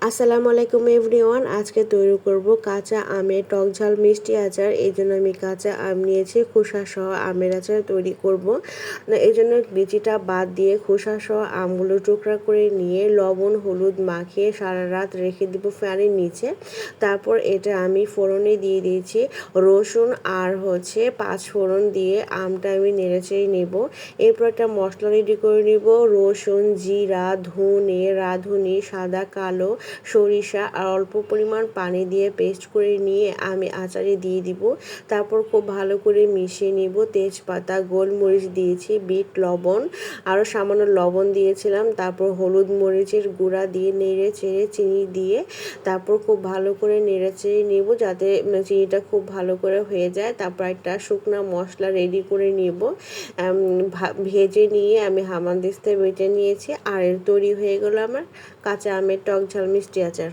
আসসালামু আলাইকুম এভরিওয়ান। আজকে তৈরি করব কাঁচা আমের টক ঝাল মিষ্টি আচার। এই জন্য আমি কাঁচা আম নিয়েছি, খোসা সহ আমের আচার তৈরি করব। এই জন্য বিচিটা বাদ দিয়ে খোসা সহ আমগুলো টুকরা করে নিয়ে লবণ হলুদ মাখিয়ে সারা রাত রেখে দিব ফ্যানের নিচে। তারপর এটা আমি ফোড়নে দিয়ে দিয়েছি রসুন আর পাঁচ ফোড়ন দিয়ে আমটা আমি নেড়েচেড়ে নেব। এরপর একটা মশলা রেডি করে নিব। রসুন, জিরা, ধনে, রাঁধুনি, সাদা কালো সরিষা আর অল্প পরিমাণ পানি দিয়ে পেস্ট করে নিয়ে আমি আচারে দিয়ে দিব। তারপর খুব ভালো করে মিশিয়ে নিব। তেজপাতা, গোলমরিচ দিয়েছি, বিট লবণ, আরও সামান্য লবণ দিয়েছিলাম। তারপর হলুদ মরিচের গুঁড়া দিয়ে নেড়ে চেড়ে চিনি দিয়ে তারপর খুব ভালো করে নেড়ে চেড়ে নিব যাতে চিনিটা খুব ভালো করে হয়ে যায়। তারপর একটা শুকনা মশলা রেডি করে নিব। ভেজে নিয়ে আমি হামানদিস্তায় বেটে নিয়েছি আর তৈরি হয়ে গেল আমার কাঁচা আমের টক ঝাল মিষ্টি আচার।